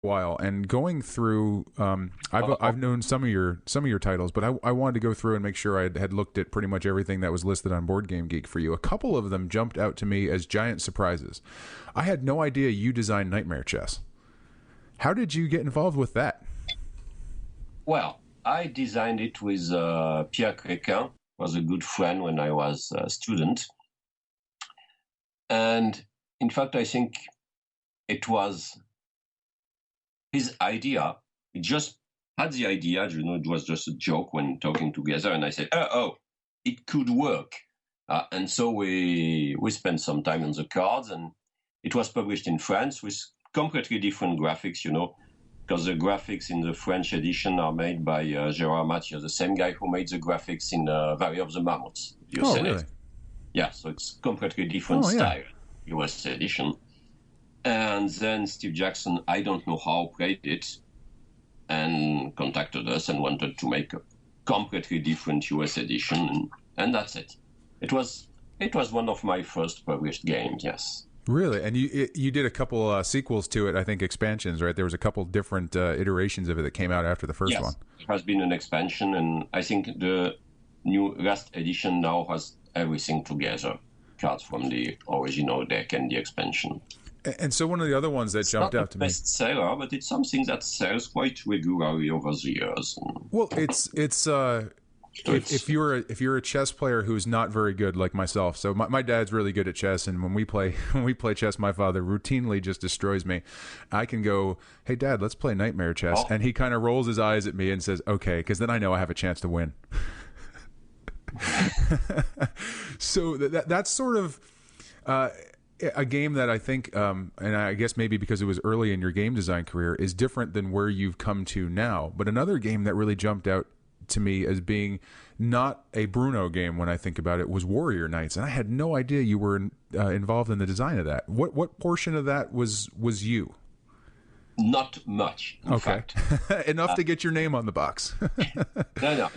while, and going through, I've known some of your titles, but I wanted to go through and make sure I had looked at pretty much everything that was listed on Board Game Geek for you. A couple of them jumped out to me as giant surprises. I had no idea you designed Nightmare Chess. How did you get involved with that? Well, I designed it with Pierre Créquin, was a good friend when I was a student. And in fact, I think it was his idea. He just had the idea, it was just a joke when talking together. And I said, oh, it could work. And so we spent some time on the cards, and it was published in France with completely different graphics, because the graphics in the French edition are made by Gérard Mathieu, the same guy who made the graphics in Valley of the Mammoths. Really? Yeah, so it's completely different style, US edition. And then Steve Jackson, I don't know how, played it and contacted us and wanted to make a completely different US edition, and that's it. It was one of my first published games, yes. Really? And you did a couple sequels to it, I think expansions, right? There was a couple different iterations of it that came out after the first one. Yes, there has been an expansion, and I think the last edition now has everything together, cards from the original deck and the expansion. And so one of the other ones that jumped out to me... It's not a bestseller, but it's something that sells quite regularly over the years. Well, if you're a chess player who's not very good like myself, so my dad's really good at chess, and when we play chess, my father routinely just destroys me. I can go, hey Dad, let's play Nightmare Chess, and he kind of rolls his eyes at me and says, okay, because then I know I have a chance to win. So that's sort of a game that I think, and I guess maybe because it was early in your game design career, is different than where you've come to now. But another game that really jumped out to me as being not a Bruno game when I think about it was Warrior Knights, and I had no idea you were involved in the design of that. What portion of that was you? Not much, in fact. Enough to get your name on the box. No,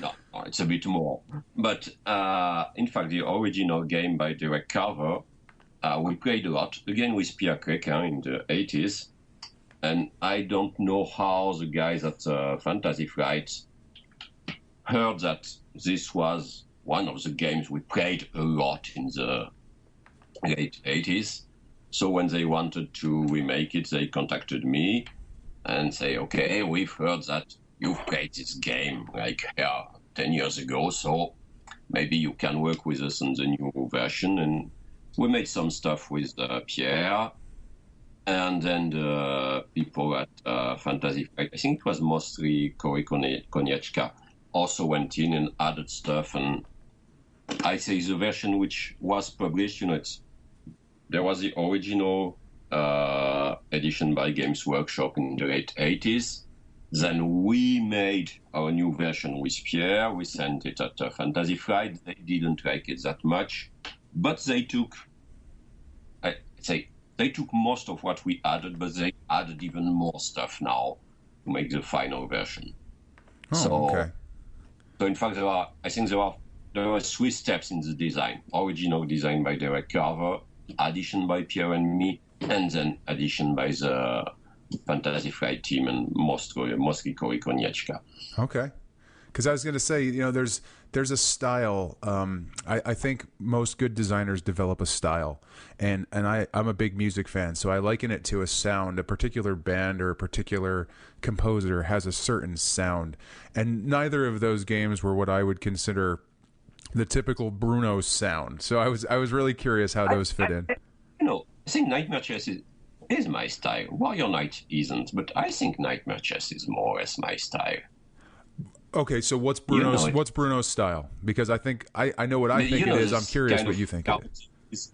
it's a bit more. But in fact, the original game by Derek Carver, we played a lot, again with Pierre Créquin in the 80s, and I don't know how the guys at Fantasy Flight heard that this was one of the games we played a lot in the late 80s. So when they wanted to remake it, they contacted me and say, okay, we've heard that you've played this game 10 years ago, so maybe you can work with us on the new version. And we made some stuff with Pierre, and then the people at Fantasy Flight, I think it was mostly Cory Konieczka, also went in and added stuff. And I say the version which was published, there was the original edition by Games Workshop in the late 80s. Then we made our new version with Pierre. We sent it at Fantasy Flight. They didn't like it that much, but they took most of what we added, but they added even more stuff now to make the final version. Okay. So in fact, there were 3 steps in the design: original design by Derek Carver, addition by Pierre and me, and then addition by the Fantasy Flight team and mostly Cory Konieczka. Okay. Because I was going to say, there's a style. I think most good designers develop a style, and I'm a big music fan, so I liken it to a sound. A particular band or a particular composer has a certain sound, and neither of those games were what I would consider the typical Bruno sound. So I was really curious how those fit in. I think Nightmare Chess is my style. Warrior Knight isn't, but I think Nightmare Chess is more or less my style. Okay, so what's Bruno's style? Because I think I know what I think it is. I'm curious what you think it is. It's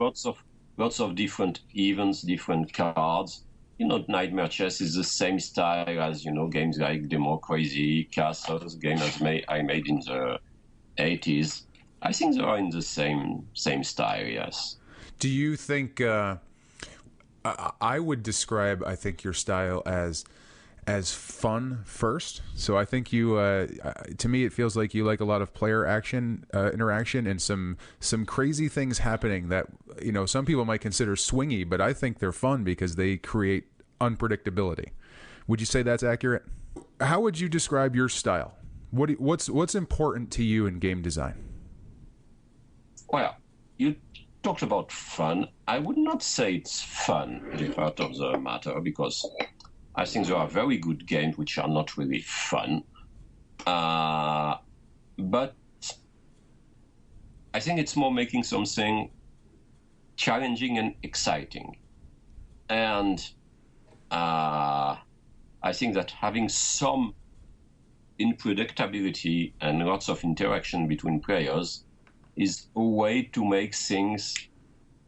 lots of different events, different cards. Nightmare Chess is the same style as games like Democracy, Castles, games I made in the 80s. I think they are in the same style. Yes. Do you think? I would describe, I think, your style as fun first. So I think you, to me, it feels like you like a lot of player interaction, and some crazy things happening that some people might consider swingy, but I think they're fun because they create unpredictability. Would you say that's accurate? How would you describe your style? What's important to you in game design? Well, you talked about fun. I would not say it's fun, the heart of the matter, because I think there are very good games which are not really fun. But I think it's more making something challenging and exciting. And I think that having some unpredictability and lots of interaction between players is a way to make things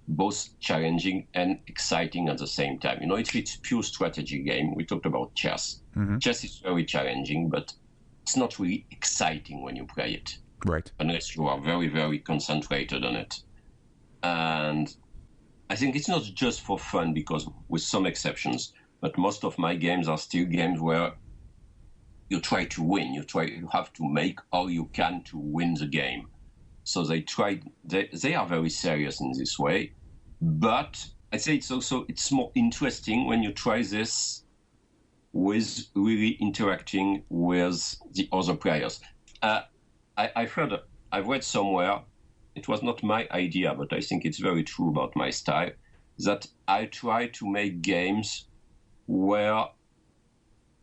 both challenging and exciting at the same time. You know, if it's pure strategy game, we talked about chess. Mm-hmm. Chess is very challenging, but it's not really exciting when you play it. Right. Unless you are very, very concentrated on it. And I think it's not just for fun, because with some exceptions, but most of my games are still games where you try to win. You have to make all you can to win the game. So they are very serious in this way. But I say it's more interesting when you try this with really interacting with the other players. I've read somewhere, it was not my idea, but I think it's very true about my style, that I try to make games where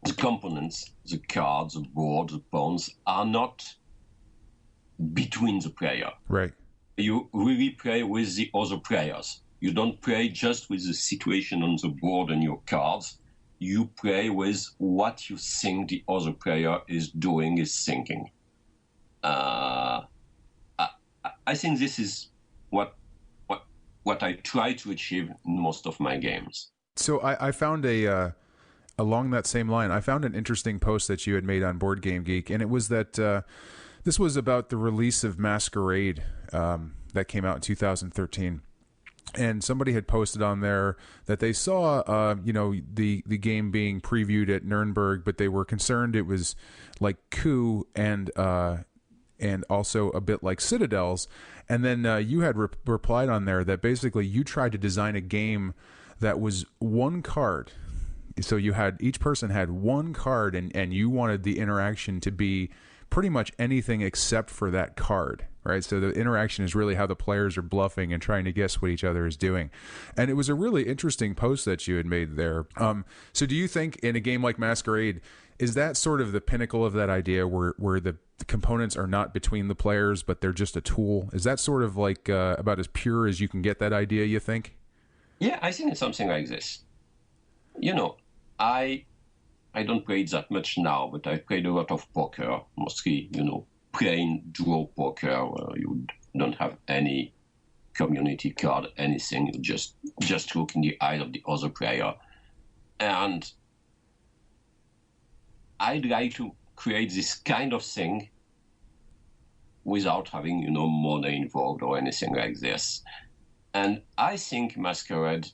the components, the cards, the board, the pawns, are not between the player. Right. You really play with the other players. You don't play just with the situation on the board and your cards. You play with what you think the other player is doing, is thinking. I think this is what I try to achieve in most of my games. So I found along that same line, I found an interesting post that you had made on Board Game Geek, and it was that this was about the release of Masquerade that came out in 2013. And somebody had posted on there that they saw, the game being previewed at Nuremberg, but they were concerned it was like Coup and also a bit like Citadels. And then you had replied on there that basically you tried to design a game that was one card. So each person had one card, and you wanted the interaction to be pretty much anything except for that card, right? So the interaction is really how the players are bluffing and trying to guess what each other is doing. And it was a really interesting post that you had made there. So do you think in a game like Masquerade, is that sort of the pinnacle of that idea where the components are not between the players, but they're just a tool? Is that sort of like about as pure as you can get that idea, you think? Yeah, I think it's something like this. You know, I don't play it that much now, but I played a lot of poker, mostly, plain draw poker, where you don't have any community card, anything. You just look in the eyes of the other player. And I'd like to create this kind of thing without having, money involved or anything like this. And I think Masquerade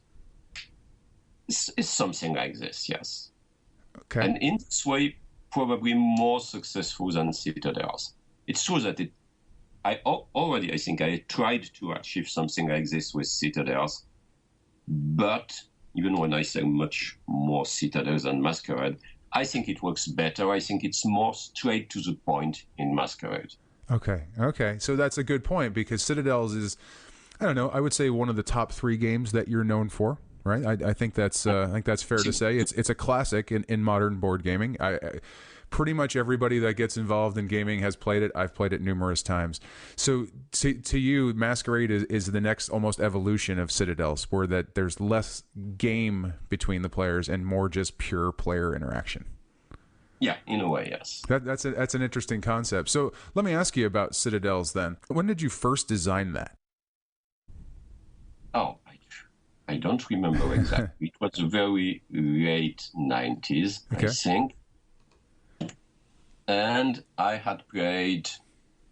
is something like this, yes. Okay. And in this way, probably more successful than Citadels. It's true that I think I tried to achieve something like this with Citadels, but even when I say much more Citadels than Masquerade, I think it works better. I think it's more straight to the point in Masquerade. Okay. So that's a good point, because Citadels is, I don't know, I would say one of the top 3 games that you're known for. Right, I think that's fair to say. It's a classic in modern board gaming. Pretty much everybody that gets involved in gaming has played it. I've played it numerous times. So to you, Masquerade is the next almost evolution of Citadels, where that there's less game between the players and more just pure player interaction. Yeah, in a way, yes. That's an interesting concept. So let me ask you about Citadels then. When did you first design that? Oh, I don't remember exactly. It was the very late 90s, okay. I think. And I had played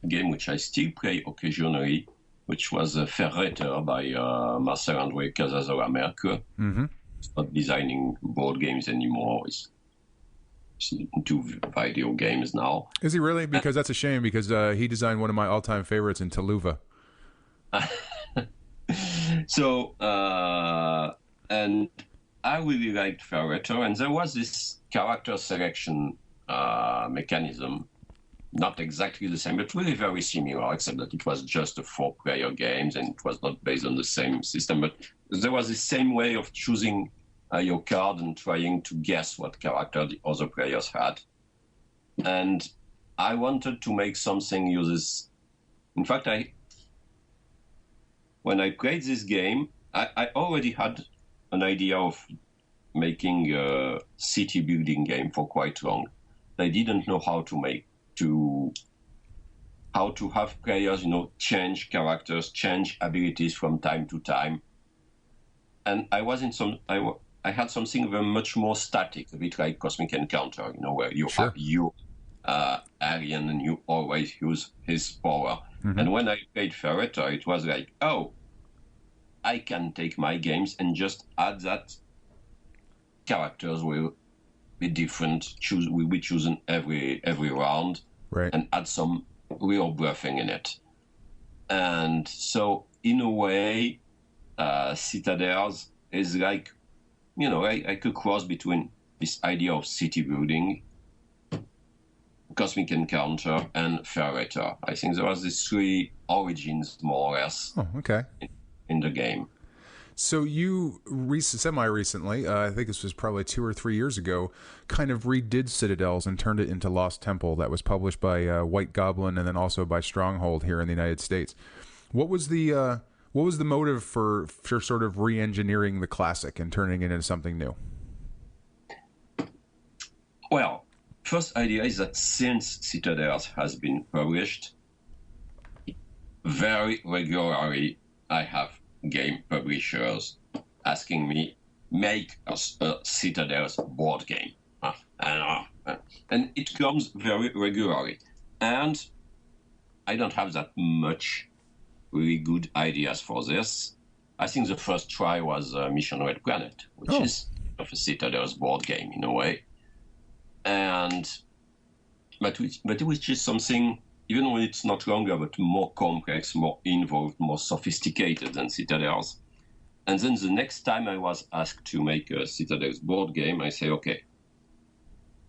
a game which I still play occasionally, which was Verräter by Marcel-André Casasola-Mercure. Mm-hmm. He's not designing board games anymore. He's into video games now. Is he really? Because that's a shame, because he designed one of my all-time favorites in Tuluva. So, and I really liked Ferreter, and there was this character selection mechanism, not exactly the same, but really very similar, except that it was just a 4-player game and it was not based on the same system. But there was the same way of choosing your card and trying to guess what character the other players had. And I wanted to make something uses. In fact, when I played this game, I already had an idea of making a city building game for quite long. I didn't know how to have players, change characters, change abilities from time to time. And I had something very much more static, a bit like Cosmic Encounter, where you Sure. are alien and you always use his power. Mm-hmm. And when I played Ferreter, it was like, oh, I can take my games and just add that characters will be different, will be chosen every round, Right. and add some real bluffing in it. And so, in a way, Citadels is like a cross between this idea of city building, Cosmic Encounter, and Ferreter. I think there was these 3 origins, more or less, Oh, okay. in the game. So you semi-recently, I think this was probably 2 or 3 years ago, kind of redid Citadels and turned it into Lost Temple. That was published by White Goblin and then also by Stronghold here in the United States. What was the motive for sort of re-engineering the classic and turning it into something new? Well, first idea is that since Citadels has been published, very regularly I have game publishers asking me, make us a Citadels board game. And it comes very regularly. And I don't have that much really good ideas for this. I think the first try was Mission Red Planet, which is of a Citadels board game in a way. But which is something, even when it's not longer, but more complex, more involved, more sophisticated than Citadels. And then the next time I was asked to make a Citadels board game, I say, okay,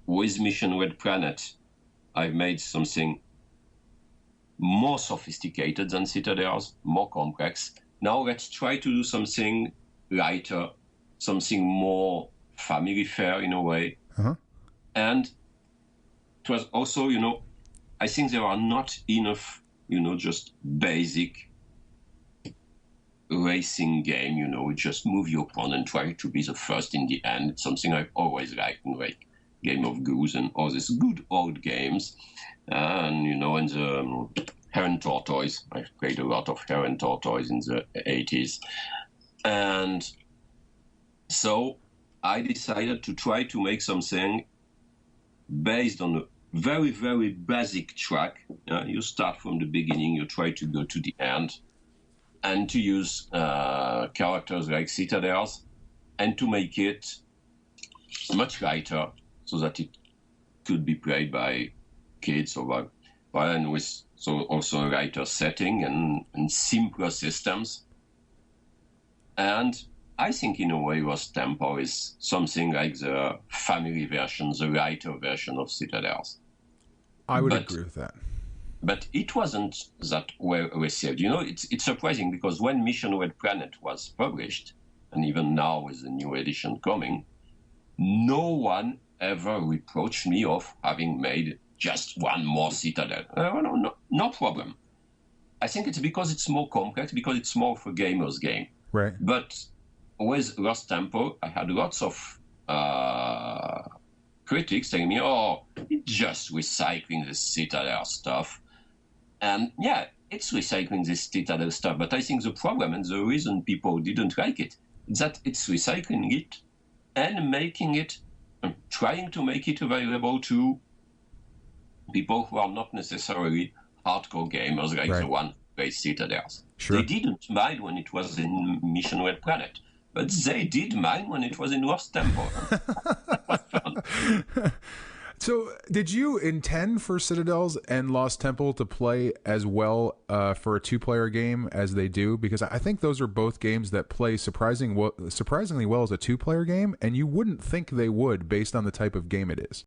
with Mission Red Planet, I've made something more sophisticated than Citadels, more complex. Now let's try to do something lighter, something more family fair in a way. Uh-huh. And it was also, I think there are not enough, just basic racing game, just move your pawn and try to be the first in the end. It's something I've always liked, like Game of Goose and all these good old games. And, and the Hare and Tortoise. I've played a lot of Hare and Tortoise in the 80s. And so I decided to try to make something based on a very, very basic track. You start from the beginning, you try to go to the end, and to use characters like Citadels, and to make it much lighter so that it could be played by kids or and with also a lighter setting and simpler systems. And I think in a way Lost Temple is something like the family version, the lighter version of Citadels. I would agree with that. But it wasn't that well received. It's surprising because when Mission Red Planet was published, and even now with the new edition coming, no one ever reproached me of having made just one more Citadel. No problem. I think it's because it's more complex, because it's more of a gamer's game. Right. But with Lost Temple, I had lots of critics telling me, it's just recycling the Citadel stuff. And yeah, it's recycling this Citadel stuff. But I think the problem and the reason people didn't like it is that it's recycling it and making it, trying to make it available to people who are not necessarily hardcore gamers like the one who play Citadels. Sure. They didn't mind when it was in Mission Red Planet, but they did mind when it was in Lost Temple. That was fun. So, did you intend for Citadels and Lost Temple to play as well for a two-player game as they do? Because I think those are both games that play surprisingly well as a two-player game, and you wouldn't think they would based on the type of game it is.